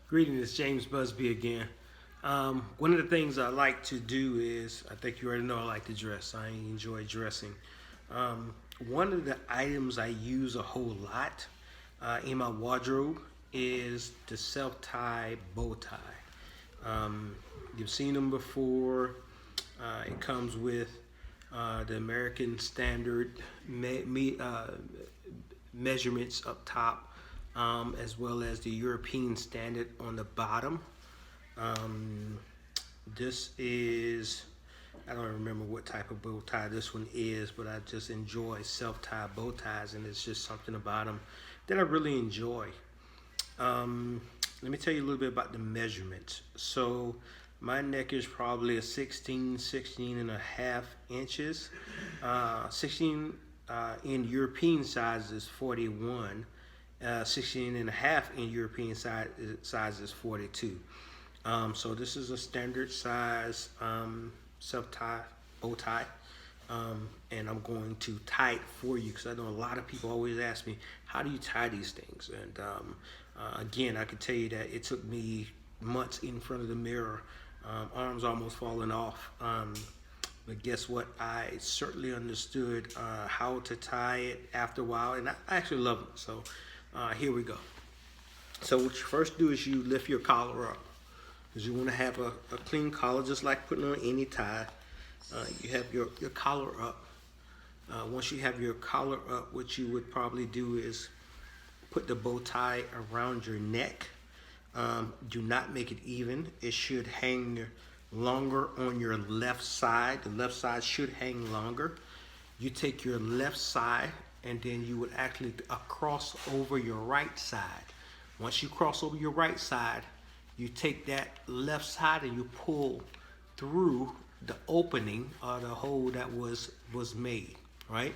Greetings, James Busby again. One of the things I like to do is, I think you already know I like to dress. I enjoy dressing. Um, One of the items I use a whole lot in my wardrobe is the self-tie bow tie. Um, you've seen them before. It comes with the American standard measurements up top, as well as the European standard on the bottom. Um, this is, I don't remember what type of bow tie this one is, but I just enjoy self-tie bow ties, and it's just something about them that I really enjoy. Um, Let me tell you a little bit about the measurements. So my neck is probably a 16 and a half inches. 16 in European size is 41. 16 and a half in European size is 42. So this is a standard size self-tie bow tie. And I'm going to tie it for you because I know a lot of people always ask me, how do you tie these things? And again, I can tell you that it took me months in front of the mirror, arms almost falling off. But guess what? I certainly understood how to tie it after a while, and I actually love it. So here we go. So what you first do is you lift your collar up because you want to have a clean collar, just like putting on any tie. You have your collar up. Once you have your collar up, what you would probably do is put the bow tie around your neck. Do not make it even. It should hang longer on your left side. The left side should hang longer. You take your left side and then you would actually cross over your right side. Once you cross over your right side, you take that left side and you pull through the opening or the hole that was made, right?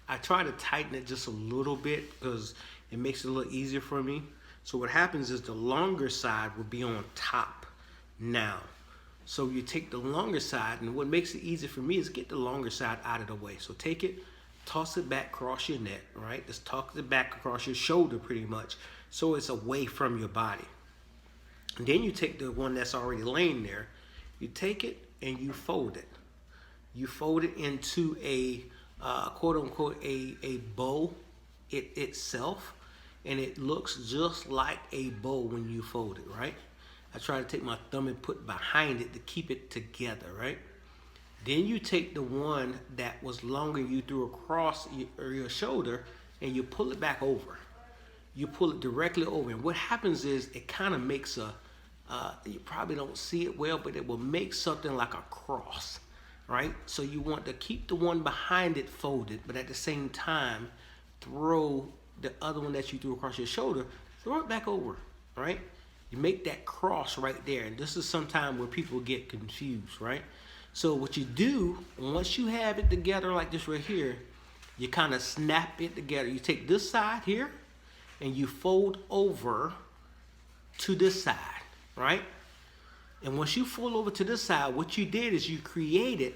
I try to tighten it just a little bit because it makes it a little easier for me. So what happens is the longer side will be on top now. So you take the longer side, and what makes it easier for me is get the longer side out of the way. So take it, toss it back across your neck, right? Just toss it back across your shoulder pretty much, so it's away from your body. And then you take the one that's already laying there, you take it and you fold it. You fold it into a quote unquote a bow itself, and it looks just like a bow when you fold it, right? I try to take my thumb and put behind it to keep it together, right? Then you take the one that was longer you threw across your shoulder and you pull it back over. You pull it directly over, and what happens is it kind of makes a you probably don't see it well, but it will make something like a cross, right? So you want to keep the one behind it folded, but at the same time, throw the other one that you threw across your shoulder, throw it back over, right? You make that cross right there, and this is sometimes where people get confused, right? So what you do, once you have it together like this right here, you kind of snap it together. You take this side here, and you fold over to this side, right? And once you fold over to this side, what you did is you created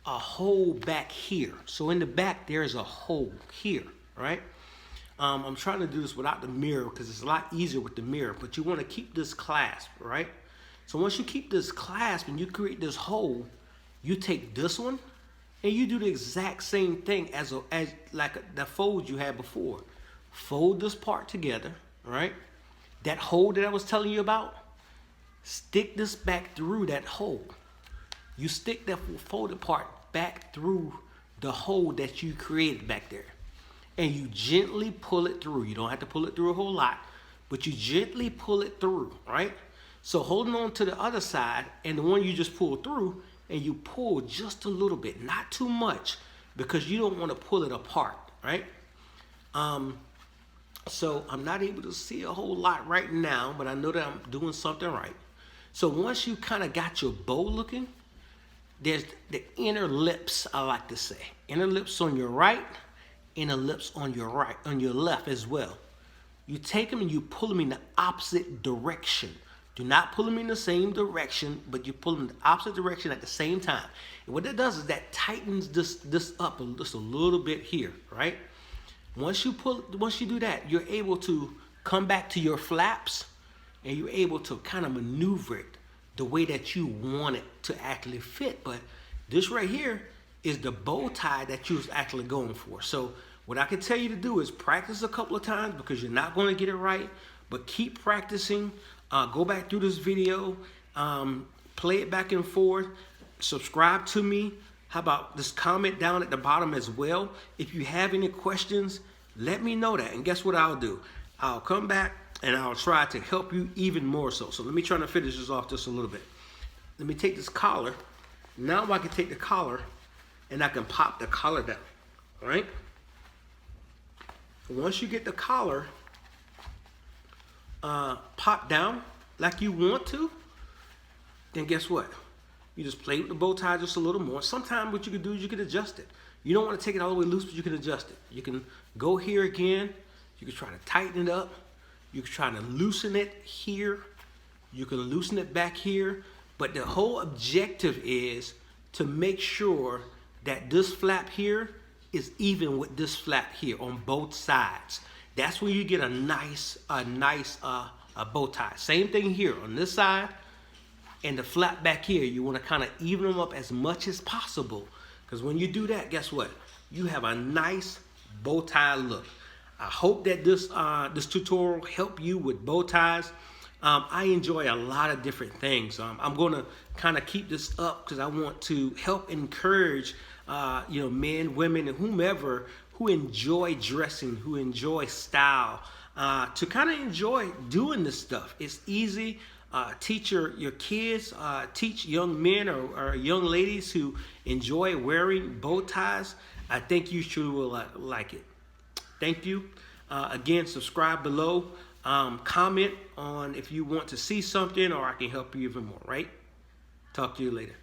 a hole back here. So in the back, there's a hole here, right? I'm trying to do this without the mirror because it's a lot easier with the mirror, but you want to keep this clasp, right? So once you keep this clasp and you create this hole, you take this one and you do the exact same thing as like the fold you had before. Fold this part together, right? That hole that I was telling you about, stick this back through that hole. You stick that folded part back through the hole that you created back there. And you gently pull it through. You don't have to pull it through a whole lot, but you gently pull it through, right? So holding on to the other side and the one you just pulled through, and you pull just a little bit, not too much, because you don't want to pull it apart, right? So I'm not able to see a whole lot right now, but I know that I'm doing something right. So once you kind of got your bow looking, there's the inner lips, I like to say. Inner lips on your right, inner lips on your right, on your left as well. You take them and you pull them in the opposite direction. Do not pull them in the same direction, but you pull them in the opposite direction at the same time. And what that does is that tightens this up just a little bit here, right? Once you do that, you're able to come back to your flaps and you're able to kind of maneuver it the way that you want it to actually fit. But this right here is the bow tie that you was actually going for. So what I can tell you to do is practice a couple of times, because you're not going to get it right, but keep practicing. Go back through this video, play it back and forth, subscribe to me. How about just comment down at the bottom as well? If you have any questions, let me know that. And guess what I'll do? I'll come back and I'll try to help you even more so. So let me try to finish this off just a little bit. Let me take this collar. Now I can take the collar and I can pop the collar down, all right? Once you get the collar popped down like you want to, then guess what? You just play with the bow tie just a little more. Sometimes what you can do is you can adjust it. You don't want to take it all the way loose, but you can adjust it. You can go here again. You can try to tighten it up. You can try to loosen it here. You can loosen it back here. But the whole objective is to make sure that this flap here is even with this flap here on both sides. That's when you get a nice bow tie. Same thing here on this side. And the flap back here, you want to kind of even them up as much as possible. Because when you do that, guess what? You have a nice bow tie look. I hope that this tutorial helped you with bow ties. I enjoy a lot of different things. I'm going to kind of keep this up because I want to help encourage men, women, and whomever who enjoy dressing, who enjoy style, to kind of enjoy doing this stuff. It's easy. Teach your kids, teach young men or young ladies who enjoy wearing bow ties. I think you sure will like it. Thank you. Again, subscribe below. Comment on if you want to see something, or I can help you even more, right? Talk to you later.